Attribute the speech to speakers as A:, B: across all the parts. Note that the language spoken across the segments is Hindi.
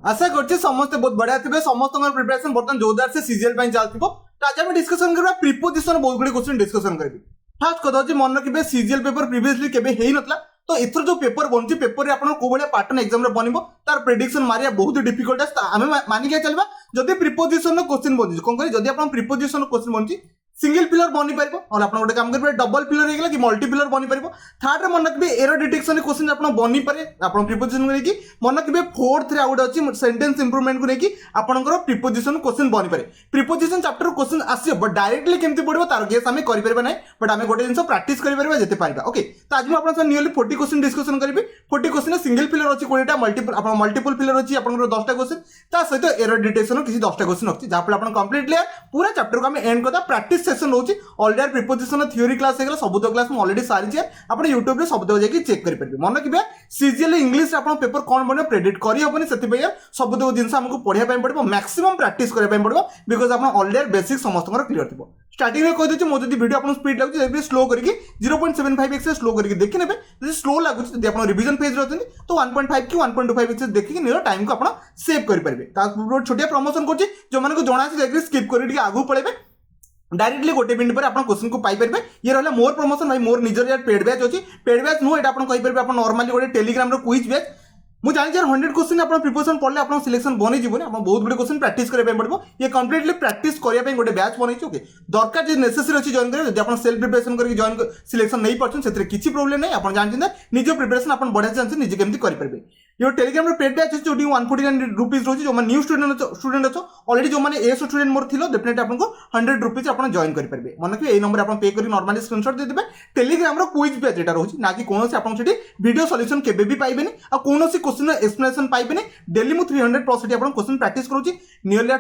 A: आशा करछि समस्त बहुत बढ़िया थे समस्त प्रिपरेशन बर्तमान जोरदार से सीजीएल चलती। तो आज आम डिस्कसन करबा प्रिपोजिशन बहुत गुडी क्वेश्चन डिस्कसन करबी। फर्स्ट कथा होछि मन रखिबे सीजीएल पेपर प्रीवियसली केबे हेई नतला तो एथर जो पेपर बनछि पेपर रे आपण को बळे पैटर्न एग्जाम रे बनिबो तार प्रेडिक्शन मारिया बहुत डिफिकल्ट है। आमे मानि के चलबा जदि प्रिपोजिशन क्वेश्चन बनछि कोन करी जदि आपण प्रिपोजिशन क्वेश्चन बनछि सिंगल पिलर बनी पारिबो और आपण गोटे काम करिबे डबल पिलर हेगला कि मल्टी पिलर बनी पारिबो। थर्ड रे मन रखिबे एरर डिटेक्शन क्वेश्चन आपण बनी पारे आपण प्रिपोजिशन लेकी मन रखिबे। फोर्थ रे आउट अछि सेंटेंस इंप्रूवमेंट को लेकी आपनकर प्रिपोजिशन क्वेश्चन बनी पारे। प्रिपोजिशन चैप्टर क्वेश्चन आसी बट डायरेक्टली केमति पडिबो तार गेस आमे करि परबा नै बट आमे गोटे जिंस प्रैक्टिस करि परबा जेते पारिबा। ओके तो आज मैं आपन से नियरली 40 क्वेश्चन डिस्कशन करिबे। 40 क्वेश्चन सिंगल पिलर अछि 20 टा मल्टीपल पिलर अछि आपनकर 10 टा क्वेश्चन ता सहित एरर डिटेक्शन किसी 10 टा क्वेश्चन अछि जाहा पर आपन कंप्लीटली पूरा चैप्टर को आमे एंड करदा प्रैक्टिस सेशन होछि। ऑलरेडी प्रिपोजिशन थ्योरी क्लास हेगला सबुतो क्लास में ऑलरेडी सारी छे आपण YouTube रे सबुतो जाके चेक करि परबे। मन रखिबे सीजीएल इंग्लिश आपण पेपर कोन बने प्रेडिक्ट करि होबनी सेति पे सबुतो जिंस हमको पढिया पय पड़बो मैक्सिमम प्रैक्टिस करे पय पड़बो बिकॉज़ आपण ऑलरेडी बेसिक समस्त क्लियर थिबो। स्टार्टिंग में कहि देछि मो जदि वीडियो आपण स्पीड लागु जे स्लो करके 0.75x से स्लो करके देखि नेबे जदि स्लो लागु जदि आपण रिवीजन पेज रहतनी तो 1.5 की 1.25x देखि नियर टाइम को आपण सेव करि परबे। ता छोटिया प्रमोशन करछि जो माने को जणा छै देखि स्किप करि के आगु पळेबे डायरेक्टली गोटे मिनट पर आप क्वेश्चन को पाई पारे। ये रहा मोर प्रमोशन भाई मोर निजर यार पेड बैच अच्छी पेड बैच नुह ये कही पारे आप नॉर्मली गोटे टेलीग्राम क्विज बैच मुझे जानी 100 क्वेश्चन आप प्रिपरेशन पढ़ले आप सिलेक्शन बनी जीवन आप बहुत गुड क्वेश्चन प्रैक्टिस करने पड़ो। ये कंप्लीटली प्रैक्टिस करने गोटे बैच बनई ओके दरकार जो नेसेसरी अच्छी जॉइन करेंगे आप सेल्फ प्रिपरेशन करके जॉइन सिलेक्शन नहीं पार्टी से किसी प्रोब्लेम नहीं आप जानते निज प्रिपरेशन आप बढ़िया जानते निजे केमती करेंगे। ये टेलीग्राम पेड बैच अच्छे जो 149 रुपीज रही जो न्यू स्टूडेंट अच्छो ऑलरेडी जो मैंने एस स्टूडेंट मोर थी डेफिनेटली आपको 100 रुपीज आप जॉइन करेंगे। मन रखिए नंबर आप पे कर नॉर्मली स्क्रीनशॉट देते टेलीग्राम क्विज बैच यहाँ रोचे ना कि कौन से वीडियो सॉल्यूशन केबे भी पाइबेनी आ कौन क्वेश्चन एक्सप्लेनेशन पाइबेनी। डेली मु 300+ क्वेश्चन प्रैक्टिस करूची नियरली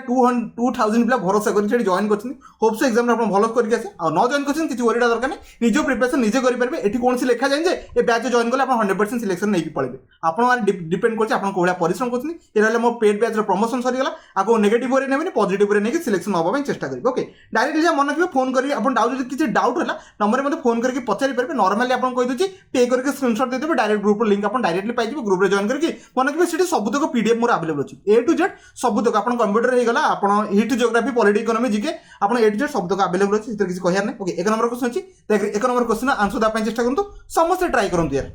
A: 2000 पिला भरोसा कर जॉइन कर होप्स एग्जाम आप भल करके आसे आ न जॉइन कर किसी वरीटा दरकार नहीं निज प्रिपरेशन निजे करेंगे। ये कौन सी लिखा जाए जे बैच जॉइन कले 100% सिलेक्शन नहीं पड़े आप डिपेंड कर भाया परिश्रम कर मो पेड बैच प्रमोशन सरीगला आपको नेगेटिव वे नेबे पॉजिटिव वे नहीं सिलेक्शन होगा चेष्टा करेंगे। ओके डायरेक्टली मन रखिए फोन करेंगे आप डाउट किसी डाउट है नंबर में फोन करके पचारि पारे नॉर्मली आप कहीदे पे करके स्क्रीनशॉट देते डायरेक्ट ग्रुप लिंक आप डायरेक्टली पाई ग्रुप में जॉइन करके मन रखिए सीट सबुतक पीडीएफ मोर अवेलेबल अच्छी ए टू जेड सबुतक आप कंप्यूटर होगा आप hit geography polity economy GK आप ए टू जेड सबुतक अवेलेबल अच्छी किसी कहार नहीं। ओके एक नंबर क्वेश्चन अच्छी एक नंबर क्वेश्चन आंसर देवाई चेष्टा करूँ समस्त ट्राई करूँ यार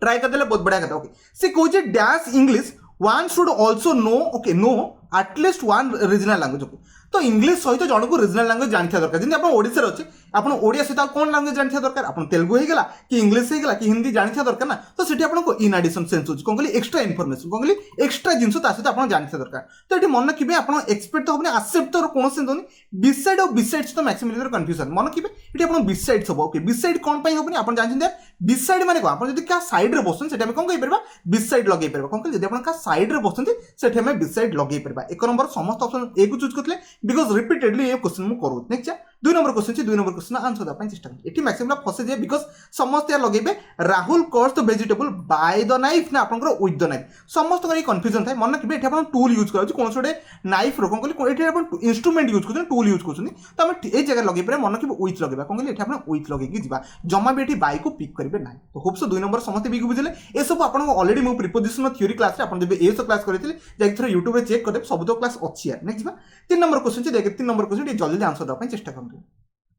A: ट्राई करदे बहुत बढ़िया कथा। ओके सी कहे dash English one should also know okay no at least one regional language. Okay तो इंग्लिश सहित जन को रीजनल लैंग्वेज जानी दरकार जमी आप ओडिशा अच्छे आप ओडिया सहित कौन लैंग्वेज जानी दरकार आप तेलुगु होगा कि इंग्लिश होगा कि हिंदी जानी दरकार ना तो सीटी आपको इन एडिशन सेंस होगी कौन कहली एक्सट्रा इनफॉरमेशन कौन कहली एक्सट्रा जिन सहित आप जानी दरकार। तो ये मन रखिए आप एक्सपेक्ट तो होनी आसेप्ट तो कौन सेंस होनी बिसाइड और बिसाइड तो मैक्सिमम कन्फ्यूजन मन रखिए ये आप बिसाइड सब। ओके बिसाइड कौन होनी आप जानते बिसाइड माने कौन आप क्या साइड रे बसन से कौन कहीपर बिसाइड लगे पार कौन कहते आप साइड रे बसते से बिसाइड लगे पार। एक नंबर समस्त ऑप्शन ए को चूज करते बिकज रिपीटेडली ये क्वेश्चन मुझे करूँ। Next 2 number question 2 number question answer देवाई चेष्टा करें। ये मैक्सिमम फसे जाए बिकज समस्त लगे Rahul cuts the vegetable by the knife ना आपंकर विथ द नाइफ समस्त कन्फ्यूजन था। मन रखिए ये टूल यूज कर कौन गोटे नाइफ रो कौन कहते इंस्ट्रुमेंट यूज कर टूल यूज कर तो आम ये जगह लगे पारे मन रखिए विथ लगे कौन कहते हैं विथ लगे जा जमा भी ये बाई को पिक करेंगे ना। तो होप्स 2 नंबर समस्त भी बुझे ये सब आपको ऑलरेडी मो प्रिपोजिशन थ्योरी क्लास आप जब ये क्लास करते जाकर यूट्यूब में चेक करदे सब तो क्लास अच्छी है। नेक्स्ट 3 नंबर क्वेश्चन देख 3 नंबर क्वेश्चन जल्दी आंसर देवाई चेष्टा करूँ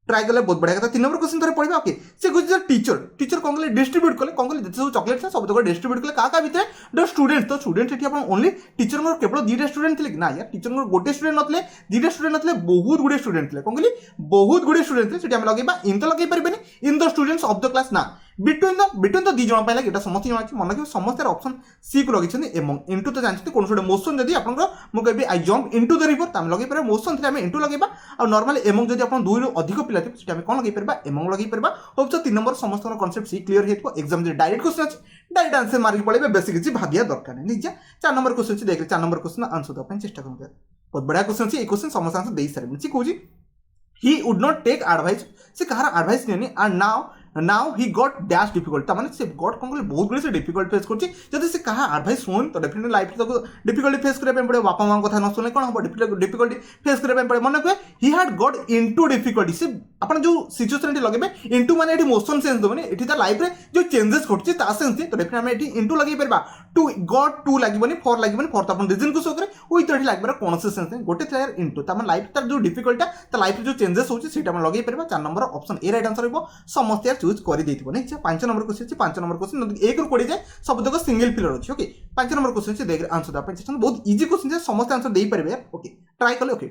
A: ट्राई कले बहुत बढ़िया कथा। 3 नंबर क्वेश्चन थोड़े पढ़ा। ओके से कुछ टीचर कौन कहले डिस्ट्रीब्यूट कले कौन कहले सब चॉकलेट था सब तक डिस्ट्रीब्यूट कले का भितर द स्टूडेंट तो स्टूडेंट ये ओनली टीचर केवल 2टा स्टूडेंट थे ना यार टीचर गोटे स्टूडेंट नथिले 2टा स्टूडेंट नथिले बहुत गुडे स्टूडेंट थे कौन कहली बहुत गुडे स्टूडेंट थे से लगे इन तो लगे पारे in the students of the class ना बिटवीन द 2 जन लगे ये समस्त जाना मन रखिए समस्त ऑप्शन सी को लगे एमंग इंटू तो जानते कौन गोटे मोशन जब आप मुझे I jump into the river तो लगे पारे मोशन थे इंटू लगे और नॉर्मली एमंग जब आप 2 रू अधिक पिला थे कौन लगे पार एमंग लगे पार होप 3 नंबर समस्त कन्सेप्ट सी क्लीयर हो एग्जाम डायरेक्ट क्वेश्चन अच्छे डायरेक्ट आंसर मार्क पड़े बेस किसी भाग्य दरकार नहीं निजा। 4 नंबर क्वेश्चन देख 4 नंबर क्वेश्चन आंसर देवाई चेष्टा करूँ बहुत बढ़िया क्वेश्चन अच्छी क्वेश्चन समस्त आंसर दे सारे सी कौन he would not take advice से कहार एडवाइस नहीं and now now he got dash difficult तामाने से गॉट कौन कहले बहुत गुड़े से डिफिकल्ट फेस करछि जदि से कहा एडवाइस सुन तो डेफिनेटली लाइफ तो डिफिकल्टी फेस करबे पड़े बापा मां कथा न सुने कोन हो डिफिकल्टी फेस करबे पड़े मन को he had got into difficulty से अपन जो सिचुएशन टी लगेबे इनटू माने एटी मोशन सेंस दोने एटी ता लाइफ रे जो चेंजेस घटछि ता सेंस तो डेफिनेटली हम एटी इनटू लगे परबा टू गॉट टू लागबनी फॉर तो अपन रीजन को शो करे विथ एटी लागबा कोन से सेंस नहीं गोटे थ्लेयर इनटू ता लाइफ तार जो डिफिकल्टी ता लाइफ जो चेंजेस होछि सेटा हम लगे परबा 4 number option A right answer हो समस्त यार चूज कर देथिबो नै 5 नंबर क्वेश्चन अछि 5 नंबर क्वेश्चन 1 रु 20 जाय सब तक सिंगल फिलर अछि ओके 5 नंबर क्वेश्चन अछि देख आंसर दा चेष्टा बहुत इजी क्वेश्चन है समस्त आंसर दे पारबे यार ओके ट्राई कले ओके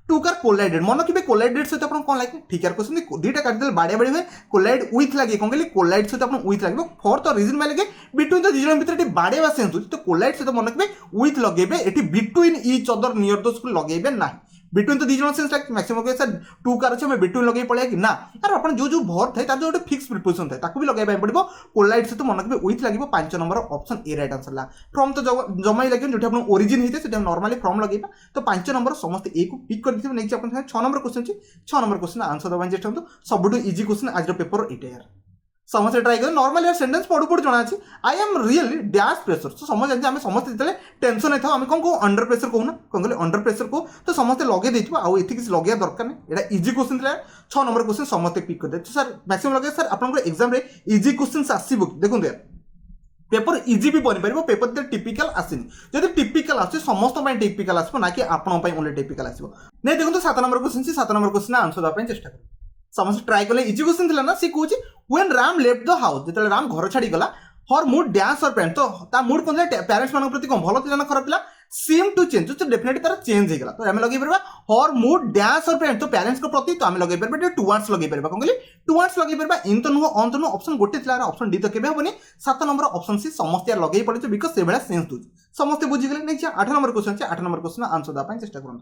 A: टू कार कोलाइडेड मन कि कोलाइडेड सहित अपन कोन लागे ठीक है क्वेश्चन दुईटा काट देल बाड़े बाड़ी हुए कोलाइड विथ लागे कोन कहली कोलाइड सहित अपन विथ लागे फॉर तो रीजन में लागे बिटवीन द दिजन भीतर एटी बाड़े बा सेंस तो कोलाइड सहित मन कि विथ लगेबे एटी between each other near those को लगेबे ना बिटवीन तो दिजन सेंस लाइक मैक्सिमम के सर टू कार अछि हम बिटवीन लगे पड़े कि ना यार अपन जो जो भर थाए तार जो एक फिक्स प्रिपोजिशन थाए ताकू भी लगाय पड़बो कोलाइड सहित मन कि विथ लागिबो 5 number option A right answer ला फ्रॉम तो जमाई लागे जोठी अपन ओरिजिन हिते सेटा नॉर्मली फ्रॉम लगेबा तो 5 नंबर समस्त ए को पिक कर दिथिबो नेक्स्ट अपन 6 नंबर क्वेश्चन छी 6 नंबर क्वेश्चन आंसर दबान चेष्टा करतो सबटू इजी क्वेश्चन आज पेपर एटा यार समस्त ट्राई कर नॉर्मल यार सेंटेंस पढ़ू पढ़ू जना अछि I am really dash pressure तो समझ जानते आमे समस्त जतले टेंशन नै था आमे कोन को अंडर प्रेशर कहू ना कोन कहले अंडर प्रेशर को तो समस्त लगे देथिबो आ एथि किछ लगे दरकार नै एटा इजी क्वेश्चन थला 6 नंबर क्वेश्चन समस्त पिक कर दे तो सर मैक्सिमम लगे सर आपन को एग्जाम रे इजी क्वेश्चन आसीबो देखो यार पेपर इजी भी बनि परिबो पेपर ते टिपिकल आसिनी जदि टिपिकल आसे समस्त पय टिपिकल आसबो ना कि आपन पय ओनली टिपिकल आसीबो नै देखो 7 number question 7 number question answer दा पय चेष्टा कर समस्त ट्राई कले इजी क्वेश्चन थिला ना से कहूची when Ram left the house जतले राम घर छाडी गला फॉर मूड डैश और पेरेंट्स तो ता मूड कोन पेरेंट्स मान प्रति कोन भलो थिला ना खराब थिला सेम टू चेंज तो डेफिनेटली तार चेंज हे गला तो हम लगे परबा फॉर मूड डैश और पेरेंट्स तो पेरेंट्स को प्रति तो हम लगे परबा टुवर्ड्स लगे परबा कोन कहली टुवर्ड्स लगे परबा इन तो नो ऑन तो नो ऑप्शन गोटे थिला ऑप्शन डी तो केबे होबनी 7 नंबर ऑप्शन सी समस्त यार लगे पड़े बिकॉज़ से बेला सेंस दु समस्त बुझी गेले नै 8 number question 8 number question answer दा पय चेष्टा करन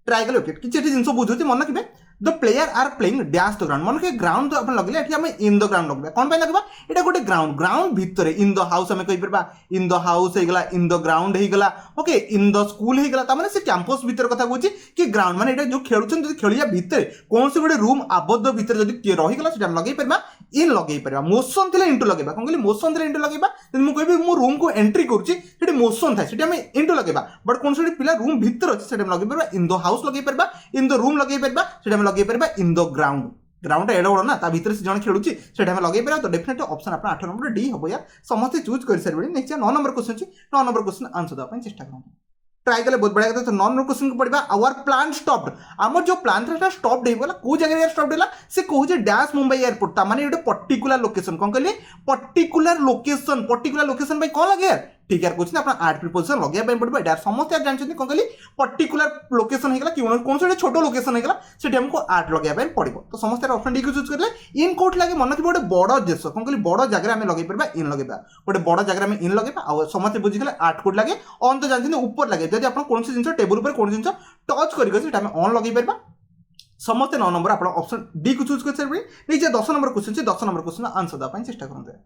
A: ट्राई कले ओके किछ एटी जिंस बुझुती मन कि the player are playing dash the ground मन के ग्राउंड तो अपन लगले एठी हम इन द ग्राउंड लगबे कोन पय लगबा एटा गोटे ग्राउंड भीतर इन द हाउस हम कहि परबा इन द हाउस हे गला इन द ग्राउंड हे गला ओके इन द स्कूल हे गला ता माने से कैंपस भीतर कथा कहूची कि ग्राउंड माने एटा जो खेलुछन जदि खेलिया भीतर कोन से गोटे रूम आबद्ध भीतर जदि रहि गला सेटा लगै परबा इन लगै परबा मोशन थिले इनटू लगेबा कोन कहली मोशन थिले इनटू लगेबा जदि मु कहबी मु रूम को एंट्री करूची सेटी मोशन थाय सेटी हम इनटू लगेबा बट कोन से पिला रूम भीतर अछि सेटा लगै परबा इन द हाउस लगै परबा इन द रूम लगे परबा सेटा हम लगे परबा इन द ग्राउंड एडा बड़ ना ता भीतर से जण खेलुची सेटा हम लगे परबा तो डेफिनेटली ऑप्शन अपन 8 नंबर डी हबो यार समस्त चूज कर सरबे नेक्स्ट 9 नंबर क्वेश्चन छी 9 नंबर क्वेश्चन आंसर दा पय चेष्टा करू ट्राई कले बहुत बढ़िया तो 9 नंबर क्वेश्चन को पढ़िबा आवर प्लान स्टॉप्ड हमर जो प्लान था स्टॉप्ड हे गला को जगह यार स्टॉप्ड होला से कहू जे डैश मुंबई एयरपोर्ट ता माने एटा पर्टिकुलर लोकेशन कोन कहले पर्टिकुलर लोकेशन भाई कोन लगे यार ठीक है क्वेश्चन अपना आर्ट प्रिपोजिशन लगे पे पड़बो एटा समस्त यार जानछन कोन कहली पर्टिकुलर लोकेशन हे गला कि कोन से छोटो लोकेशन हे गला सेठी हमको आर्ट लगे पे पड़बो तो समस्त यार ऑप्शन डी को चूज करले इन कोट लागे मन कि गोटे बड़ देश कोन कहली बड़ जगह में लगे परबा इन लगेबा गोटे बड़ जगह में इन लगेबा आ समस्त बुझी गेले आर्ट कोड लागे ऑन तो जानछन ऊपर लागे जदि अपन कोन से जिंस टेबल पर कोन जिंस टच करि गसे सेटा में ऑन लगे परबा समस्त 9 नंबर अपन ऑप्शन डी को चूज कर सरबे नीचे 10 नंबर क्वेश्चन छी 10 नंबर क्वेश्चन आंसर दा पय चेष्टा करन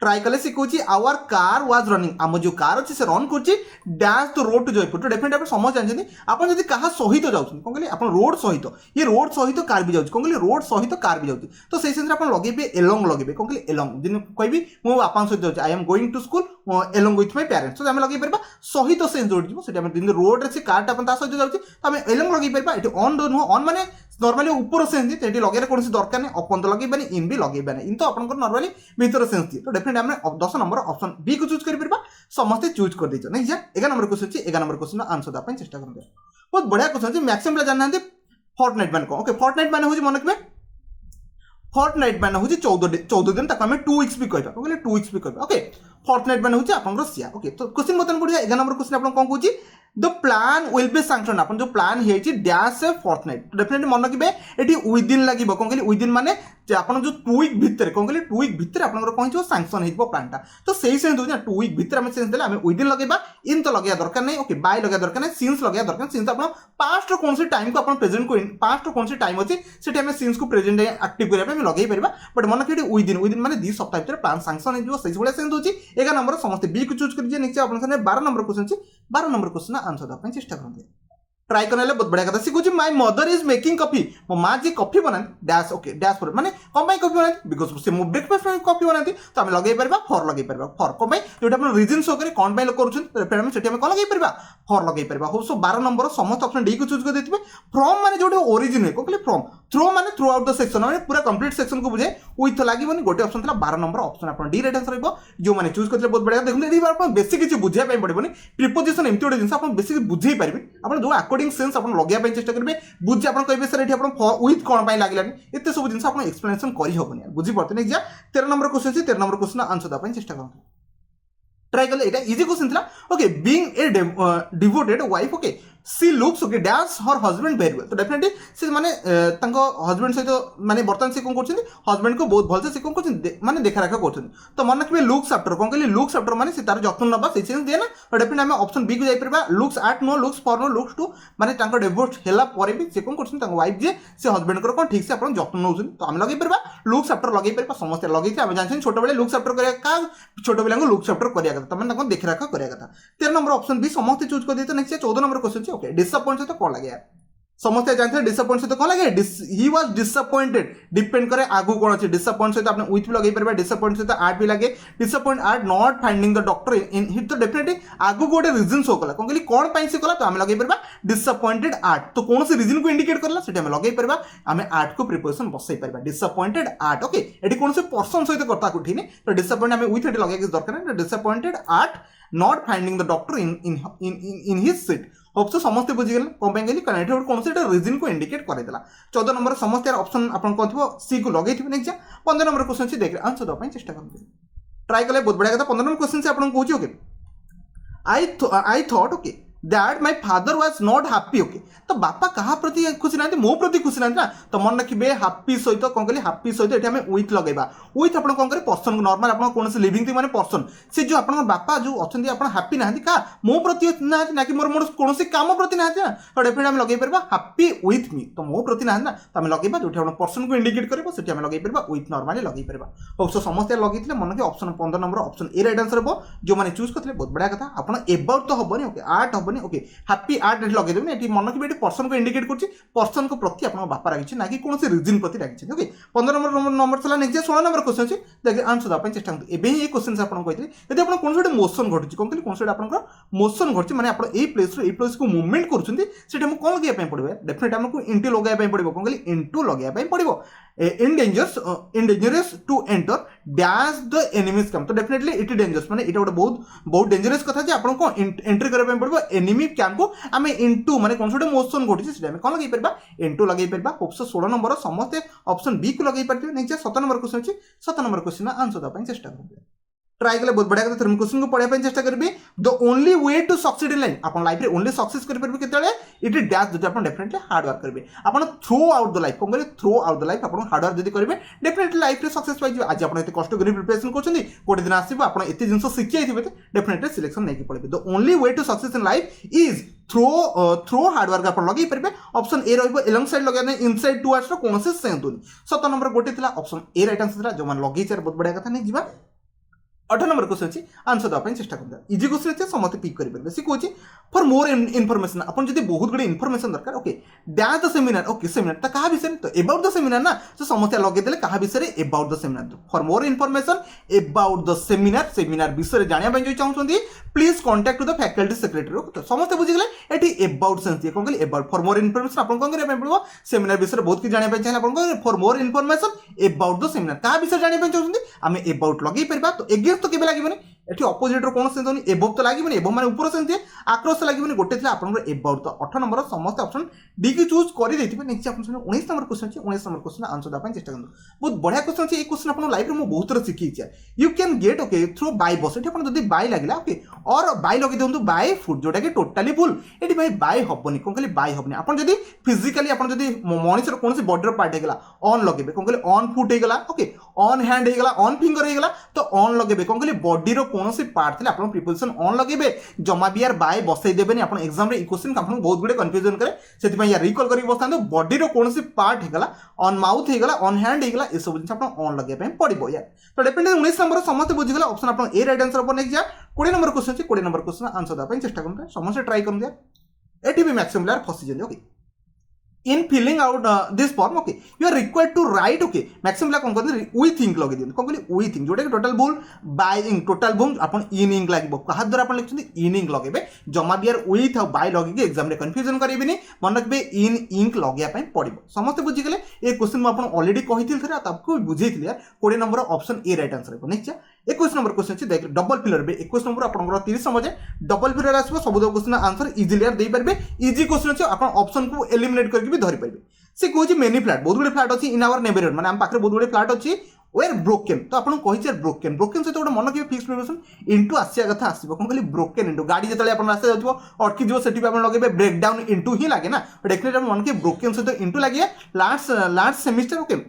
A: ट्राई कले से कहूची आवर कार वाज रनिंग आम जो कार अच्छी से रन करछि डैश तो रोड टू जयपुर तो डेफिनेटली आप समझ जानछन आपन जदि कहा सहित जाउछन कोन कहली आपन रोड सहित ये रोड सहित कार भी जाउछ कोन कहली रोड सहित कार भी जाउछ तो सेहि सेंस आपन लगेबे एलोंग लगेबे कोन कहली एलोंग दिन कहबी मो आपन सहित जाउछ I am going to school along with my parents तो हम लगे परबा सहित सेंस जोड़ दिबो सेटा हम दिन रोड रे से कार ता आपन ता सहित जाउछ तो हम एलोंग लगे परबा एटी ऑन दो नो ऑन माने नॉर्मली ऊपर सेंस दी एटी लगे कोन से दरकार नै अपन तो लगेबानी इन भी लगेबानी इन तो आपन को नॉर्मली भीतर सेंस दी तो डेफिनेटली हम 10 नंबर ऑप्शन बी को चूज कर परबा समस्त चूज कर दिजो नै जा 11 नंबर क्वेश्चन छी 11 नंबर क्वेश्चन आंसर दा पय चेष्टा करन बहुत बढ़िया क्वेश्चन छी मैक्सिमम ला जानना फोर्टनाइट मान को ओके फोर्टनाइट मान होजी मन के फोर्टनाइट मान होजी 14 दिन तक हमें 2 वीक्स भी कहबा ओके 2 वीक्स भी कहबा ओके फोर्टनाइट मान होजी आपन रसिया ओके तो क्वेश्चन बतन बढ़िया 11 नंबर क्वेश्चन आपन कोन कहूची the plan will be sanction अपन जो प्लान हेची डैश फोर्टनाइट डेफिनेटली मन रखिबे एटी विदिन लागिबो कोन कहली विदिन माने जे अपन जो 2 वीक भीतर कोन कहली 2 वीक भीतर अपन कोन जो सैंक्शन हेइबो प्लानटा तो सेही सेंस दोना 2 वीक भीतर हम सेंस देला हम विदिन लगेबा इन तो लगेया दरकार नै ओके बाय लगेया दरकार नै सिंस लगेया दरकार सिंस अपन पास्ट कोन से टाइम को अपन प्रेजेंट को पास्ट कोन से टाइम अछि सेठी हम सिंस को प्रेजेंट एक्टिव करिया हम लगेई परबा बट मन के विदिन माने 2 सप्ताह भीतर प्लान सैंक्शन हेइबो सेही बोले सेंस होची 11 नंबर समस्त बी को चूज करिजे नेक्स्ट अपन सने 12 नंबर क्वेश्चन छी 12 नंबर क्वेश्चन आंसर दा अपन चेष्टा करंते ट्राई करने बहुत बढ़िया कथा सी कहूँ my mother is making coffee मो माँ जी कॉफी बनाती डैश ओके डैश पर माने कौन पाई कॉफी बनाती बिकज से मो ब्रेकफास्ट में कॉफी बनाती तो आम लगे पार फर लगे पार फर कौन पाई जो आप रिजन शो करे कौन पाई करें से कौन लगे पार फर लगे पार हो सो 12 नंबर समस्त ऑप्शन डी को चूज कर देते फ्रॉम माने जो ओरिजिन है कौन फ्रॉम थ्रो माने थ्रू आउट द सेक्शन माने पूरा कंप्लीट सेक्शन को बुझे विथ लगे गोटे ऑप्शन था 12 नंबर ऑप्शन आप डी राइट आंसर रहिबो जो माने चूज करते बहुत बढ़िया देखते आप बेसी किसी बुझे पड़ोनी प्रिपोजिशन एमती गोटे जिन आप बेसी बुझे पारे आप जो अकॉर्डिंग सेंस आप लगे चेष्टा करेंगे बुझे आप कहे सर ये विथ कौन लगे एत सब जिन आप एक्सप्लेनेशन करहबनी बुझीपारे next 13 number question 13 number question answer देवाई चेष्टा करते ट्राई कले एटा इजी क्वेश्चन था okay being a devoted wife okay she looks okay dash her husband very well तो डेफिनेटली से माने हजबैंड सहित माने बर्तमान से कौन कर हजबैंड को बहुत भलसे से कौन कर माने देखा रेखा कर तो मन रखिए लुक्स आफ्टर कौन कहली लुक्स आफ्टर माने से तार जत्न नबा से चेंज दिए ना तो डेफिनेटली आम ऑप्शन बी को जाई परबा looks at no looks for no looks to माने तांको डिवोर्स हैला परे भी से कौन कर वाइफ जे से हजबैंड को ठीक से अपन जत्न नउछन तो आम लगे परबा लुक्स आफ्टर लगे परबा समस्त लगे आम जानछन छोट बेले लुक्स आफ्टर करिया का छोट बेला को लुक्स आफ्टर करिया कथा तमन देखा रेखा करिया कथा 13 नंबर ऑप्शन बी समस्त चूज कर देते next 14 number question okay disappoint तो कौन लगे समस्त जानते डिसअपॉइंट सहित कौन लगे ही वाज डिसअपॉइंटेड डिपेंड करे आगु कौन अच्छे डिसअपॉइंट सहित आपने विथ भी लगे पारे डिसअपॉइंट सहित आर्ट भी लगे disappoint at not finding the doctor in he तो डेफिनेटली आगु गोटे रीजन शो कला कौन कौन पाई से कला तो आम लगे पारे डिसअपॉइंटेड आर्ट तो कौन से रीजन को इंडिकेट करला सेटा आम लगे पारे आम आर्ट को प्रिपोजिशन बसई पारे डिसअपॉइंटेड आर्ट ओके एटी कौन से पर्सन सहित कथा उठीने तो डिसअपॉइंट आम विथ एटी लगे दरकार disappointed art not finding the doctor in his seat hope तो समस्त बुझीगले कौन कहली कारण कौन से रिजन को इंडिकेट करदेला 14 नंबर समस्त ऑप्शन आप सी को लगे नेक्स्ट 15 नंबर क्वेश्चन देख आंसर देवाई चेष्टा करते ट्राई कले बहुत बढ़िया कथा 15 नंबर क्वेश्चन से आपको कहूँ okay I thought okay that my father was not happy okay तो बापा कहा प्रति खुशी ना मो प्रति खुशी ना तो मन रखिए हैप्पी सहित कौन कहली हैप्पी सहित ये आम विथ लगेगा विथ आप कौन करें पर्सन को नॉर्मल आप कौन से लिविंग थिंग माने पर्सन से जो आप बापा जो अच्छा आप हैप्पी ना क्या मो प्रति ना कि मोर मोर कौन काम प्रति ना तो डेफिनेट आम लगे पार हैप्पी विथ मी तो मो प्रति ना तो आम लगे जो पर्सन को इंडिकेट कर आम लगे पार विथ नॉर्मली लगे पार हो सो समस्त लगे मन के option 15 number option A right answer हम जो मैंने चूज करते बहुत बढ़िया कथा आप एबाउट तो हेनी ओके आर्ट हेनी ओके हैप्पी आर्ट लगे देवे ये मन की पर्सन को इंडिकेट कर पर्सन को प्रति आप बापा रागी ना कि कौन से रिजन प्रति रागी ओके 15 नंबर चला नेक्स्ट 16 नंबर क्वेश्चन अच्छे देखिए आंसर देवाई चेष्टा करते हैं ये क्वेश्चन से आपको कहते यदि आप कौन से मोशन घटी कौन कहते कौन से आप मोशन घटी मैंने आप प्लेस को मुवमेंट कर कौन लगे पड़ो डेफिनेट आमको इंटू लगे पड़ो कौन कहली इंटू लगे पड़ो in dangerous to enter dash the enemies camp तो डेफिनेटली इट डेंजरस माने इटा गोटे बहुत डेंजरस कथा जे आपको एंट्री करबा पड़बो एनिमी कैंप को आमे इनटू माने कौन से मोशन घटी से कौन लगे पारबा इनटू लगे पारबा ऑप्शन 16 नंबर समस्त ऑप्शन बी को लगे पारबे नेक्स्ट 17 नंबर क्वेश्चन अछि 17 नंबर क्वेश्चन आंसर देबा चेष्टा करबे ट्राई कले बहुत बढ़िया कथा क्वेश्चन को पढ़ा चेष्टा करेंगे the only way to succeed in life आप लाइफ में ओनली सक्सेस करेंगे इट डैश जो आप डेफिनेटली हार्डवर्क करेंगे आप थ्रू आउट द लाइफ कौन करें थ्रू आउट द लाइफ आप हार्डवर्क जब करेंगे डेफिनेटली लाइफ में सक्सेस पाई आज आप कष्ट कर प्रिपरेशन कर गोटे दिन आसो आप जिन शिखी डेफिनेटली सिलेक्शन नहीं पड़े the only way to success in life is through hard work आप लगे पारे ऑप्शन ए रंग साइड लगे इनसाइड टू आर्ट्स कौन से सेंस दूनी 17 नंबर गोटे ऑप्शन ए राइट आंसर जो मैंने लगे बहुत बढ़िया कथा नहीं जीवा 18 नंबर क्वेश्चन अच्छी आंसर देवाई चेष्टा करते इजी क्वेश्चन अच्छे समस्त पिक करेंगे सी कौन फॉर मोर इनफॉरमेशन आप बहुत गुड इनफॉरमेशन दरकार okay dash the seminar okay seminar तो क्या विषय तो एबाउट द सेमिनार ना तो समस्त लगे क्या विषय about the seminar for more information about the seminar विषय जानापी जो चाहते please contact to the faculty secretary तो समस्त बुझीगले ये एबाउट सेंस दिए कौन कहली एबाउट फॉर मोर इनफॉरमेशन आप कौन करने पड़ो सेमिनार विषय बहुत किसी जानापी चाहिए आप for more information about the seminar क्या विषय जानापी चाहते आम एबाउट लगे पार तो एगेंस्ट तो केवे लगे एटी अपोजिट कौन सेंस होनी एबव तो लगे एबव माने ऊपर सेंस आक्रोश लगे गोटे थे आप एबाउट तो 18 नंबर समस्त ऑप्शन डी की चूज कर नेक्स्ट आप 19 नंबर क्वेश्चन अच्छे 19 नंबर क्वेश्चन आंसर देवाई चेष्टा करूँ बहुत बढ़िया क्वेश्चन अच्छे क्वेश्चन आप लाइफ में बहुत थोड़ा शिखी you can get okay through by bus ये बाय लगे ओके और बाय लगे दिखाँ बाय फुट जोटा कि टोटाली भूल ये भाई बाय हेनी कौन कहली बाय हेनी आप फिजिकाली आप मनुष्य कौन से बॉडी पार्ट होगा ऑन लगे कौन कहली ऑन फुट होगा ओके ऑन हैंड होगा ऑन फिंगर होगा तो ऑन लगे कौन कहली बॉडी कौन से पार्ट थे आप प्रिपोजिशन ऑन लगे जमा भी यार बाय बसई देवे आप एग्जाम रे क्वेश्चन आपको बहुत गुड़े कन्फ्यूजन करे से यार रिकॉल करके बसता बॉडी कौन से पार्ट होगा ऑन माउथ होगा ऑन हैंड होगा ये सब जिन आप ऑन लगे पड़ो यार तो डेफिनेटली 19 नंबर समस्त बुझीगला ऑप्शन आप ए राइट आंसर पर next 20 number question 20 number question answer देवाई चेष्टा करते समस्त ट्राई कर एटी भी मैक्सिमम प्लेयर फसी okay in filling out this form okay you are required to write okay maximum la kon करते we think लगे दिन kon कहली we think जोटा टोटल भूल by ink टोटल भूल अपन in ink लागबो कहा द्वारा अपन लिखछन in ink लगेबे जमा बियर with और by लगे के एग्जाम रे कंफ्यूजन करिबिनी मन रखबे in ink लगिया पय पड़िबो समस्त बुझि गेले ए क्वेश्चन म अपन ऑलरेडी कहिथिल थरे तबको बुझेइथिल यार 20 number option A right answer है नेक्स्ट 21 नंबर क्वेश्चन अछि देख डबल फिलर बे 21 नंबर अपन 30 समझे डबल फिलर आसबो सब क्वेश्चन आंसर इजीली यार देई परबे इजी क्वेश्चन अछि अपन ऑप्शन को एलिमिनेट करके भी धरि परबे से कहूँ मेनी फ्लैट बहुत गुड़े फ्लैट अच्छी इन आवर नेबरहुड माने आम पाखे बहुत गुड़े फ्लैट अच्छी वेयर ब्रोकेन तो आपको कही ब्रोकेन ब्रोकेन सहित गोटे मन के फिक्स प्रिपरेशन इंटू आसिया कथा आसो कौन कहली ब्रोकेन इंटू गाड़ी जो आप रास्ता जाओ अटकी जो से लगे ब्रेक डाउन इंटू ही लगे ना डेफिनेटली मन के ब्रोकेन सहित इंटू लगे last semester okay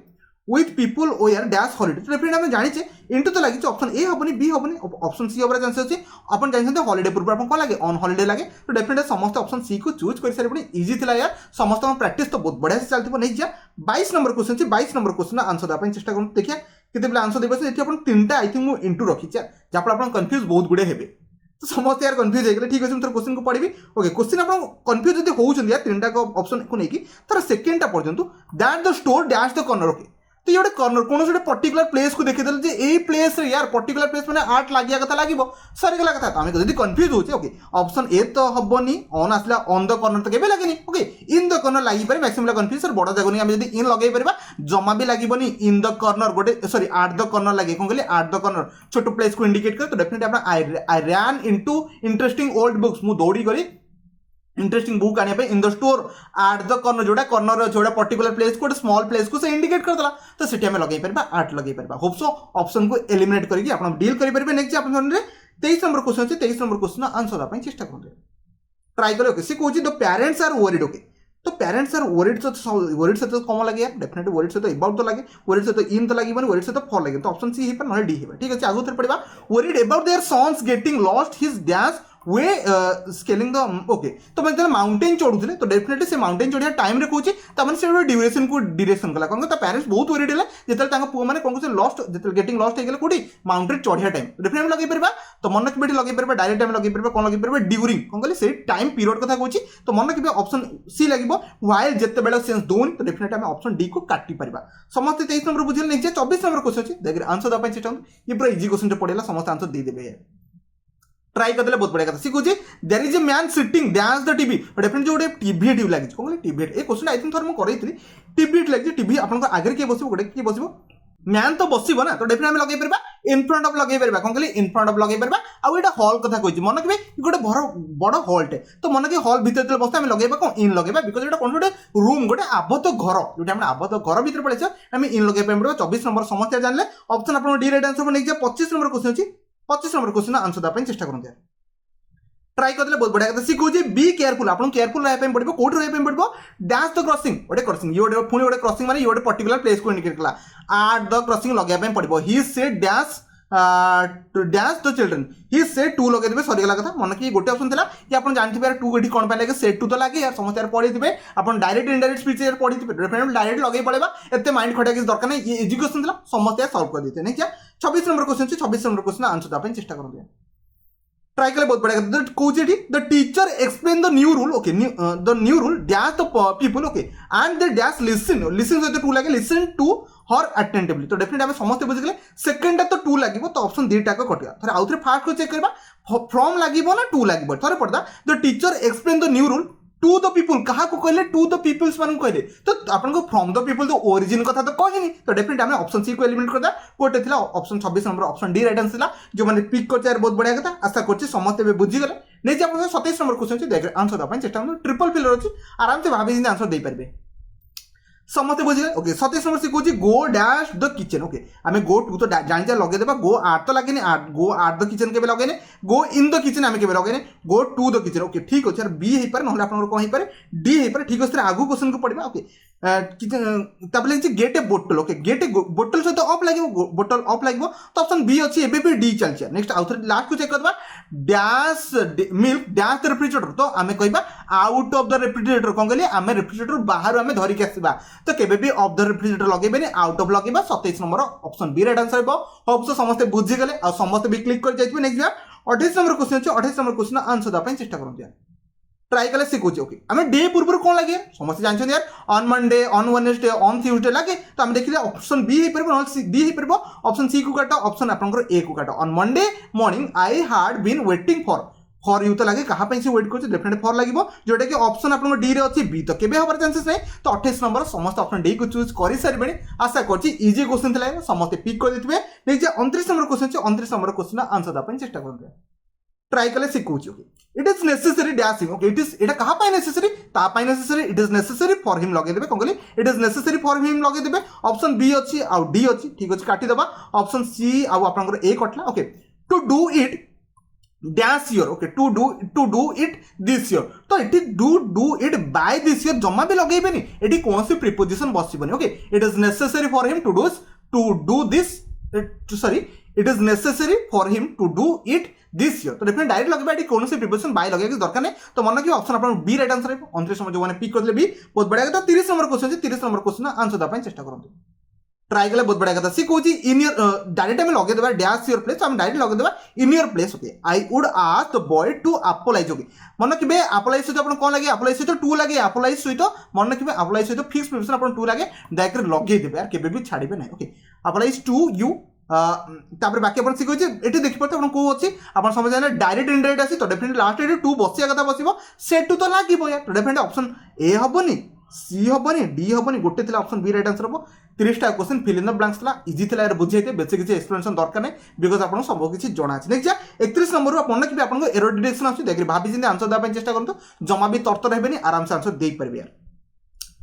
A: with people where dash holiday तो डेफिनेटली हम जानिचे इंटू तो लगी ऑप्शन ए हबनी बी हबनी ऑप्शन सी हबार चांस अछि अपन जानछन्ते हॉलिडे पूर्व अपन कोन लागे ऑन हॉलिडे लागे तो डेफिनेटली समस्त ऑप्शन सी को चूज कर सारे इजी थिला यार समस्त हम प्रैक्टिस तो बहुत बढ़िया से चलथिबो नै जा 22 नंबर क्वेश्चन छी 22 नंबर क्वेश्चन आंसर दा अपन चेष्टा करन देखिया केते बेला आंसर देबे एठी अपन तीनटा आई थिंक मु इंटू रखी जा जापर अपन कंफ्यूज बहुत गुडे हेबे तो समस्त यार कंफ्यूज हे गेले ठीक अछि हम क्वेश्चन को पढिबी ओके क्वेश्चन अपन कंफ्यूज जदी होउछन यार तीनटा को ऑप्शन को नै की तर सेकंड टा पर्यंत that the store dash the corner okay तो ये कॉर्नर कौन से पर्टिकुलर प्लेस को देखिए जे ए प्लेस रे यार पर्टिकुलर प्लेस माने आर्ट लागिया कथा लागिबो सरी गला कथा तो हम जदी कंफ्यूज होचे ओके ऑप्शन ए तो हबनी ऑन आसला ऑन द कॉर्नर तो केबे लागेनी ओके इन द कॉर्नर लागि पारे मैक्सिमम कंफ्यूज सर बडा जागोनी हम जदी इन लगाई परबा जमा भी लागिबनी इन द कॉर्नर गोटे सॉरी आट द कॉर्नर लागे कोन कहले आट द कॉर्नर छोटो प्लेस को इंडिकेट करे तो डेफिनेटली आपण I ran into interesting old books मु दौड़ी करी इंटरेस्टिंग बुक आने पे in the store at the corner जोड़ा कॉर्नर जोड़ा पर्टिकुलर प्लेस को स्मॉल प्लेस को से इंडिकेट कर दला तो सेठी हम लगाई परबा आट लगाई परबा होप सो ऑप्शन को एलिमिनेट करके आपण डील करि परबे नेक्स्ट आपण रे 23 नंबर क्वेश्चन छै 23 नंबर क्वेश्चन आंसर अपन चेष्टा करबे ट्राई करो ओके से कोची the parents are worried okay तो पेरेंट्स आर वरीड से तो कम लगे यार डेफिनेटली वरीड से तो अबाउट तो लगे वरीड से तो इन तो लगे वरीड से तो फॉर लगे तो ऑप्शन सी हे पर न डी हे ठीक है आगु थर पड़बा worried about their sons getting lost his dash way scaling the okay तो मैं माउंटेन चढ़ुले तो डेफिनेटली से माउंटेन चढ़िया टाइम रे कहूँ तमने से ड्यूरेशन को डिरेक्शन कला कौन पेरेंट्स बहुत वरीड है जितने पुआ मैंने कौन से लॉस्ट जितने गेटिंग लॉस्ट हो गए कौटी माउंटेन चढ़िया टाइम डेफिनेटली लगे पार्बा तो मन के लगे पार्बा डायरेक्ट टाइम लगे पार्बा कौन लगे पार्बा ड्यूरिंग कौन कहली से टाइम पीरियड कथा कहूँ तो मन के ऑप्शन सी लगे व्हाइल जिते बेला सेंस दोन तो डेफिनेटली हम ऑप्शन डी को काटी पार्बा समस्त 23 नंबर बुझे नहीं 24 नंबर क्वेश्चन अच्छे देखिए आंसर देवाई चेष्टा ये पूरा इजी क्वेश्चन पड़ेगा समस्त आंसर दे देबे ट्राई करदे बहुत बढ़िया कथा सीखुची there is a man sitting dash the TV definitely जो टीवी ट्यूब लागी कौन TV a question I think थोर मु करैथि टीवी लागी टीवी आपन आगे किए बसिबो गोटे किए बसिबो मैन तो बसिबो ना तो डेफिनेटली हम लगे परबा इन फ्रंट ऑफ लगे परबा कौन कहली इन फ्रंट ऑफ लगे परबा आ एटा हॉल कथा कहछि मन के गोटे बड़ हॉल टे तो मन के हॉल भीतर बसते हम लगेबा कौन इन लगेबा बिकॉज़ एटा कोन गोटे रूम गोटे आबद्ध घर जोटा हम आबद्ध घर भीतर पड़े हम इन लगे परबा 24 नंबर समस्या जानले ऑप्शन आपन डी राइट आंसर बनै 25 नंबर क्वेश्चन अछि 25 नंबर क्वेश्चन आंसर दा चेष्टा करन ट्राई करदे बहुत बढ़िया कथा सीखुची बी केयरफुल आपन केयरफुल रहै पय पड़बो कोठ रहै पय पड़बो डैश द क्रॉसिंग गोटे क्रॉसिंग ये गोटे पुनी गोटे क्रॉसिंग माने ये गोटे पर्टिकुलर प्लेस को इंडिकेट कला आट द क्रॉसिंग लगे पय पड़बो he said dash dash the children he said to लगे देबे सरी गला कथा मन के गोटे ऑप्शन थिला कि आपन जानथि यार टू एठी कोन पय लागे सेड टू तो लागे यार समस्त यार पढि दिबे आपन डायरेक्ट इनडायरेक्ट स्पीच यार पढि दिबे डेफिनेटली डायरेक्ट लगे पड़ेबा एते माइंड खटिया के दरकार नै ये एजुकेशन थिला समस्त यार सॉल्व कर देते नै क्या 26 number question 26 number question answer दा चेष्टा करन ट्राई कले बहुत बढ़िया कहूँ the teacher explain the new rule okay the new rule dash the people okay and they dash listen listen सहित टू लगे लिसन टू हर अटेंटिवली तो डेफिनेटली हम समस्त बुझे सेकेंड तो टू लगे तो ऑप्शन दीटा को कटिया थोड़ा आउ थे फास्ट को चेक करबा फ्रॉम लगे ना टू लगे थोड़े पड़ता the teacher explain the new rule to the people क्या कहले टू द पीपुल्स मान कहले तो आपको फ्रॉम द पीपुल तो ओरिजिन कथा तो कहनी तो डेफिनेटली हमें ऑप्शन सी को एलिमिनेट करदा गोटे थिला option 26 number option D right answer थिला जो माने पिक कर बहुत बढ़िया कथा आशा करछि समस्त बे बुझी गले नै जे आपन 27 नंबर क्वेश्चन छै देख आंसर दा चेष्टा हम ट्रिपल फिलर अछि आराम से भाबी आंसर दे पारबे समस्त बुझे ओके 27 नंबर से कहूँ गो डैश द किचन ओके आम गो टू तो जानी लगे देवा गो आट तो लगे गो आट द किचन के लगे गो इन द किचन आम के लगे go to the kitchen okay ठीक अच्छे बी हो पारे ना आप कौन हो पारे डी हो पारे ठीक अच्छे आगू क्वेश्चन को पढ़ा ओके गेट ए बोटल ओके गेट ए बोटल सहित अफ लगे बोटल अफ लगे तो ऑप्शन बी अच्छी एबे भी डी चलছে नेक्स्ट आउ थे लास्ट को चेक करबा dash milk dash the refrigerator तो आमे कहबा आउट ऑफ द रेफ्रिजरेटर कौन कहली आमे रेफ्रिजरेटर बाहर आमे धरि के आसीबा तो केबे भी ऑफ द रेफ्रिजरेटर लगेबेनी आउट ऑफ लगेबा 27 number option B right answer हेबो होप सो समस्त बुझी गले आ समस्त भी क्लिक कर जाइबे नेक्स्ट 28 नंबर क्वेश्चन अछि 28 नंबर क्वेश्चन आंसर दा पय चेष्टा करंती ट्राई कले शिखुचे ओके आम डे पूर्व कौन लगे समस्त जानते यार on Monday on Wednesday on Tuesday लगे तो आम देखिए ऑप्शन बी हो पार डी हो पार ऑप्शन सी को काट ऑप्शन आपंकर ए को काट on Monday morning I had been waiting for you तो लगे कहाँ से वेट कर डेफिनेट फॉर लगे जोटा कि ऑप्शन आप डी रे अच्छी बी तो केवे हमार चांसेस नहीं तो 28 नंबर समस्त ऑप्शन डी को चूज कर सारे आशा कर इजी क्वेश्चन थे समस्त पिक कर देते नहीं 29 number question 29 number question answer देवाई चेष्टा करते ट्राई कले शिखुची okay it is necessary dashing okay it is एटा कहा पाई नेसेसरी ता पाई necessary it is necessary for him लगे देबे कोन it is necessary for him लगे देबे ऑप्शन बी अछि आ डी अछि ठीक अछि काटी दबा ऑप्शन सी आ आपनकर ए कटला okay to do it dash year okay to do it this year तो it do it by this year जमा भी लगेबेनी एटी कोन से प्रीपोजिशन बसिबनी okay it is necessary for him to do this sorry it is necessary for him to do it this year तो डेफिनेट डायरेक्ट लगे ये कौन से प्रिपोजिशन बाय लगे दरकार नहीं तो मन कि ऑप्शन आप बी राइट आंसर 29 नंबर जो मैंने पिक करते बी बहुत बढ़िया कथा 30 number question 30 number question answer देवाई चेष्टा करते ट्राई कले बहुत बढ़िया कथा सी कौन इन योर डायरेक्ट आम लगे देवा डैश योर प्लेस आम डायरेक्ट लगे देवा in your place okay I would ask the boy to apologise okay मन कि अपोलाइज सहित आप कौन लगे अपोलाइज सहित टू लगे अपोलाइज सहित मन कि अपोलाइज सहित फिक्स प्रिपोजिशन आप टू लगे डायरेक्ट लगे देवे यार केबे भी छाड़े ना ओके अपोलाइज टू यू तापर बाकी अपन शिखुचे ये देखिपे आप कौ अच्छी आप समझ जाए डायरेक्ट इनडायरेक्ट आसी तो डेफिनेटली लास्ट ये टू बसिया कथा बस से टू तो लगे यार तो डेफिनेट ऑप्शन ए हेनी सी हेनी डी हेनी गोटे थी ऑप्शन बी राइट आंसर हम 30टा question fill in the blanks था इजी थी यार बुझे बेस किसी एक्सप्लेनेशन दरकार नहीं बिकज आपको सब किसी जना अच्छे नेक्स्ट 31 नंबर अपन कि आपको एरर डिटेक्शन आस देखिए भाभी आंसर देवाई चेष्टा करूँ जमा भी तरतर हेबे आराम से आंसर दे पारे यार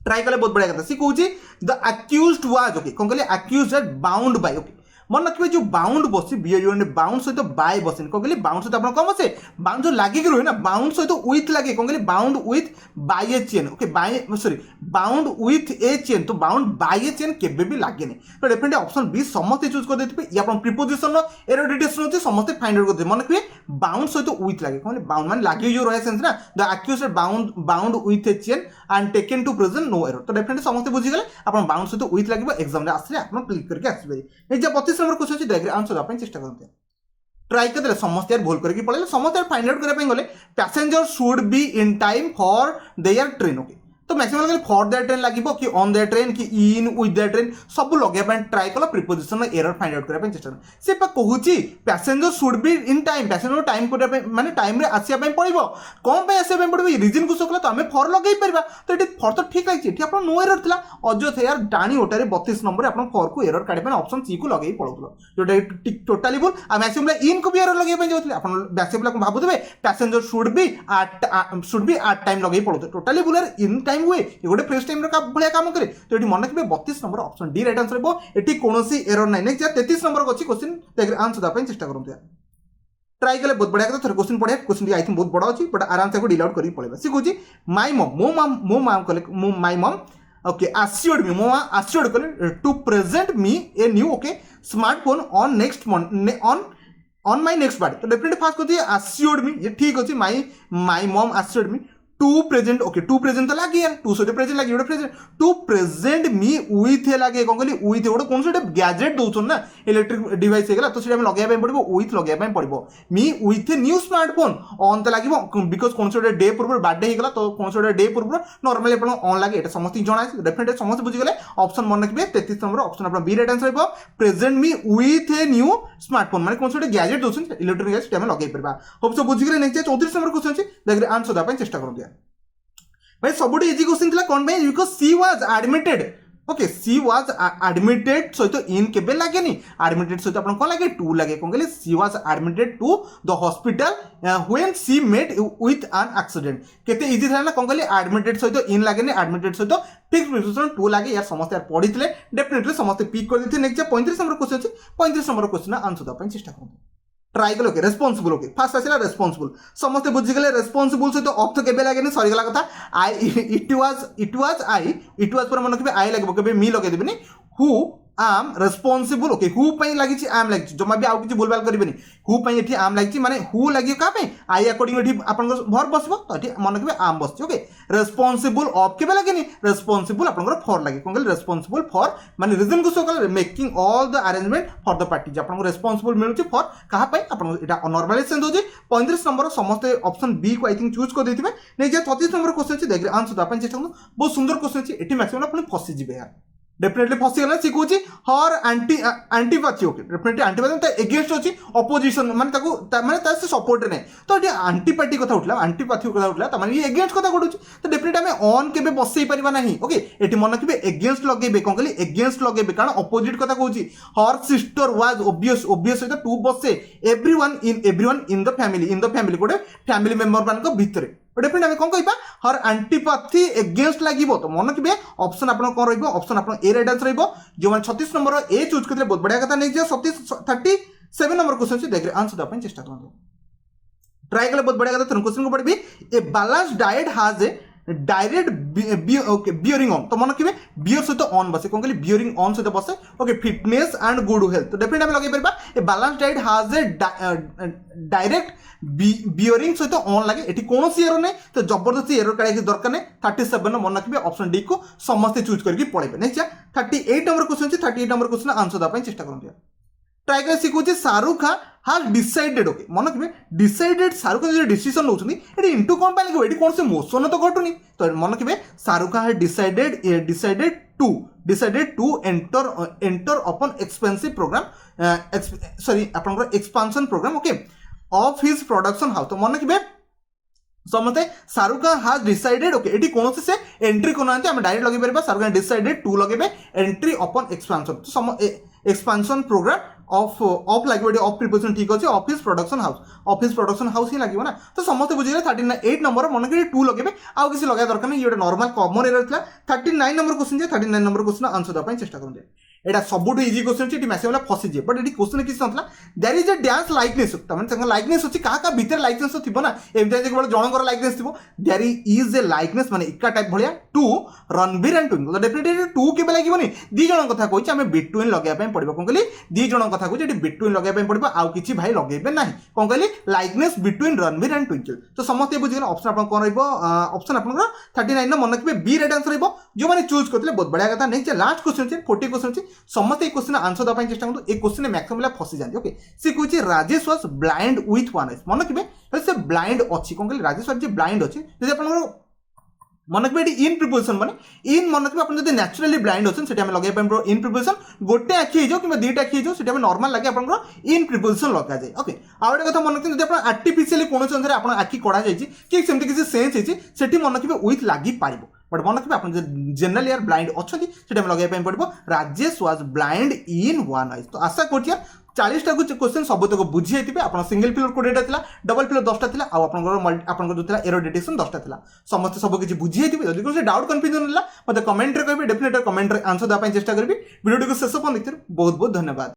A: ट्राई कले बहुत बढ़िया कथा सी कौन द अक्यूज्ड वाज ओके कौन कहले अक्यूज्ड बाउंड बाय ओके मन रखिए जो बाउंड बस बीओ बाउंड सहित बाय बस कौन कहले बाउंड सहित आप कौन बसे बाउंड जो लगे रहे ना बाउंड सहित विथ लगे कौन कहले bound with by a chain okay by sorry bound with a chain तो बाउंड बाय ए चेन केबे भी लगे तो डेफिनेटली ऑप्शन बी समस्त चूज कर देते या प्रिपोजिशन एरर डिटेक्शन होती समस्त फाइंड आउट कर मन रखिए बाउंड सहित विथ लगे कौन बाउंड मान लगे जो रहा सेंस ना the accused bound with a chain and taken to present no error तो डेफिनेटली समस्त बुझीगले आप बाउंड सहित विथ लगे एग्जाम आसले आप क्लिक करके आसपे 32 नंबर क्वेश्चन देखिए आंसर देवाई चेष्टा करते ट्राई करते समस्त यार भूल करके पड़े समस्त यार फाइंड आउट करने गले passenger should be in time for their train okay तो मैक्सिमम लगे फॉर देयर ट्रेन लगे कि ऑन देयर ट्रेन कि इन विथ देयर ट्रेन सब लगे ट्राई कल प्रिपोजिशन एरर फाइंड आउट करने चेष्टा से कहूँ passenger should be in time passenger time माने टाइम रे आसिया पड़ो कौन आसिया पड़ो रीजन को सकला तो आम फॉर लगे पार तो ये फॉर तो ठीक लगे ये आप नो एरर था अजथ यार डाणी ओटारे 32 नंबर आप फॉर को एरर काढ़े ऑप्शन सी को लगे पड़ो जो टोटाली भूल आ मैक्सिमम इन को भी एरर लगे जाऊँ आप मैक्सिमम भावुए passenger should be at time लगे पड़ो टोटाली भूल इन टाइम हुए ये गोटे फ्रेश टाइम भाया काम करे तो ये मन रखिए 32 number option D right answer ये कौन एरर ना नेक्स्ट 33 नंबर अच्छी क्वेश्चन आंसर देवाई चेष्टा करते हैं ट्राई कले बहुत बढ़िया थोड़ा क्वेश्चन पढ़े क्वेश्चन आई थिंक बहुत बड़ा अच्छी बट आराम से डिल आउट कर पड़ेगा सी कौन माई मम मो माम कले माई मम ओके आश्योर्ड मी मो आश्योर्ड कले to present me a new okay smartphone on next on my next birthday तो डेफिनेटली फास्ट कहते हैं आश्योर्ड मी ये ठीक अच्छे my mum assured me to present okay to present तो लगे यार टू सहित प्रेजेंट लगे present to present me with लगे कौन कहली विथ गोटे कौन से गैजेट दौन ना इलेक्ट्रिक डिवाइस होगा तो लगे पड़ो विथ लगे पड़ो me with new smartphone on तो लगे बिकज कौन से डे पूर्व बर्थडे होगा तो कौन से डे पूर्व नॉर्मली आप ऑन लगे ये समस्त जना डेफिनेटली समस्त बुझीगले ऑप्शन मन रखिए 33 नंबर ऑप्शन आप B right answer present me with a new smartphone मैंने कौन से गैजेट दौन इलेक्ट्रिक गैजेट आम लगे पार होप सब बुझीगले नेक्स्ट 34 नंबर क्वेश्चन अच्छी देखिए आंसर देवाई चेष्टा करते भाई सब इजी क्वेश्चन था कौन because C was admitted okay C was admitted सहित इन केबे लगे एडमिटेड सहित आप कौन लगे टू लगे कौन कहले she was admitted to the hospital when she met with an accident केते इजी था ना कौन कहले एडमिटेड सहित इन लगे एडमिटेड सहित फिक्स प्रिपोजिशन टू लगे यार समस्त यार पढ़ी डेफिनेटली समस्त पिक कर देते नेक्स्ट 35 नंबर क्वेश्चन अच्छे 35 नंबर क्वेश्चन आंसर देवाई चेष्टा करते ट्राई कल ओके रेस्पॉन्सिबल ओके फास्ट आसला रेस्पॉन्सिबल समस्त बुझीगले रेस्पॉन्सिबल सहित अर्थ केबे लगे सरीगला कथा आई इट वाज आई पर मन रखिए आई लगे केबे मी लगे देबेनी हु आम रेस्पॉन्सिबल ओके हु पई लागिछि आम लागिछि जमा भी आउ किछि बोलबाल करिबेनी हु पई एठी आम लागिछि माने हु लागि का पे आई अकॉर्डिंग एठी आपन भर बसबो तो एठी मन के आम बसछि ओके रेस्पॉन्सिबल ऑफ के लागेनी रेस्पॉन्सिबल आपन फोर लागे कोन कहले रेस्पॉन्सिबल फॉर माने रीजन को सो कहले making all the arrangement for the party जे आपन रेस्पॉन्सिबल मिलुछि फॉर कहा पई आपन एटा नॉर्मली सेंस होछि 35 नंबर समस्त ऑप्शन बी को आई थिंक चूज कर देथिबे नै जे 33 नंबर क्वेश्चन अछि देखरे आंसर अपन चेष्टा करू बहुत सुंदर क्वेश्चन अछि एठी मैक्सिमम अपन फसी जिवे यार डेफिनेटली फसी गला सी कहूची हर एंटीपैथी ओके डेफिनेटली एंटीपैथी ता एगेंस्ट होची अपोजिशन माने ताको माने ता से सपोर्ट नै तो एटी एंटीपैथी कथा उठला एंटीपैथी कथा उठला त माने ये एगेंस्ट कथा कोडुची तो डेफिनेटली हमें ऑन केबे बसई परिबा नाही ओके एटी मन केबे एगेंस्ट लगेबे कोन कहली एगेंस्ट लगेबे कारण अपोजिट कथा कहूची हर सिस्टर वाज ऑब्वियस तो टू बसे एवरीवन इन द फैमिली कोडे फैमिली मेंबर मान को भीतरे डेफिनेटली हमें कौन कहबा हर एंटीपैथी एगेंस्ट लागिबो तो मन के ऑप्शन आपन कोन रहइबो ऑप्शन आपन ए राइट आंसर रहइबो जो मन 36 नंबर ए चूज करले बहुत बढ़िया कथा नै जे 37 नंबर क्वेश्चन से देख आंसर अपन चेष्टा करन ट्राई करले बहुत बढ़िया कथा तुम क्वेश्चन को पढ़बी a balance diet has a direct bearing on तो मन के बियर सहित ऑन बसे कौन कहली बियरिंग ऑन सहित बसे okay fitness and good health तो डेफिनेटली हम लगे परबा a balance diet has a direct bearing सहित ऑन लगे एटी कौन सी एरर नै तो जबरदस्ती एरर काढे दरकार नै 37 मन रखिबे ऑप्शन डी को समस्त चूज करके पढेबे नेक्स्ट 38 नंबर क्वेश्चन छै 38 नंबर क्वेश्चन आंसर द चेष्टा करंती ट्राई कर सिखुची Shahrukh Khan has decided okay मन रखिबे डिसाइडेड शाहरुख खान जो डिसीजन नउछनी एटी इनटू कोन पाले एटी कोन से मोशन तो घटुनी तो मन रखिबे Shahrukh Khan has decided to enter अपन एक्सपेंसिव प्रोग्राम सॉरी आपन expansion programme okay of his production house तो मन रखिबे समझते Shahrukh Khan has decided okay एटी कौन से एंट्री कोन आंती हम डायरेक्ट लगे परबा शाहरुख खान डिसाइडेड टू लगेबे एंट्री अपन एक्सपेंशन तो एक्सपेंशन प्रोग्राम ऑफ लगे ऑफ प्रिपोजिशन ठीक अच्छे ऑफिस प्रोडक्शन हाउस ही लगे ना तो समस्त बुझे 38 नंबर मन के 2 लगे आउ किसी लगे दरकार नहीं ये नॉर्मल कॉमन एरर था 39 number question 39 number question answer देवाई चेष्टा करते एटा सबुठ इजी क्वेश्चन मैक्सिमम फसी जाए बट ये क्वेश्चन किसी ना there is a dance likeness likeness अच्छी क्या भीतर लाइकनेस तो थी ना एमती केवल जनकर लाइकनेस थी देयर इज ए लाइकनेस माने इक्का टाइप भाया to Ranbir and Twinkle definitely two के लगे दी जन कथा कही आम बिटवीन लगे पड़ो कौन कहली दी जन कथा कही बिटवीन लगे पड़ो आउ किसी भाई लगे ना कौन कहली likeness between Ranbir and twinkle तो समस्त बुझे ऑप्शन आप कौन ऑप्शन आप 39 मन रखिए बी राइट आंसर जो मैंने चूज करते बहुत बढ़िया कथा नहीं लास्ट क्वेश्चन 40 क्वेश्चन समस्त ये क्वेश्चन आंसर देवाई चेष्टा करूँ ये क्वेश्चन मैक्सिमम फसी जाती ओके सी कहे Rajesh was blind with one eyes मन रखिए से ब्लाइंड अच्छी कौन कहली राजेश वाज ब्लाइंड अच्छी जब आप मन रखिए इन प्रिपोजिशन माने इन मन रखिए आपन जदि नेचुरली ब्लाइंड होछन सेटा हम लगे पाइबो इन प्रिपोजिशन गोटे आखि हे जो कि दुईटा आखि हे जो सेटा हम नॉर्मल लगे आपन इन प्रिपोजिशन लगा जाय ओके आ गोटे कथा मन रखिए जदि आपन आर्टिफिशियली कोन संदर्भ आपन आखि कोडा जाय कि सेमति किसी सेंस हे सेठी मन रखिए विथ लागि पारिबो बट मन रखिए आपन जनरली यार ब्लाइंड अच्छी सेटा हम लगे पड़ो Rajesh was blind in one eyes तो आशा करिया 40 टा क्वेश्चन सब तक बुझी थी आप सिंगल पिलर 20 था डबल पिलर 10 टा आप जो एरो डिटेक्शन 10 टा था समस्त सब किसी बुझी थी जब कोई डाउट कन्फ्यूजन है मतलब कमेंट रे कहे डेफिनेटली कमेंट आंसर देवाई चेष्टा करी वीडियो को शेष पर देखते बहुत बहुत धन्यवाद।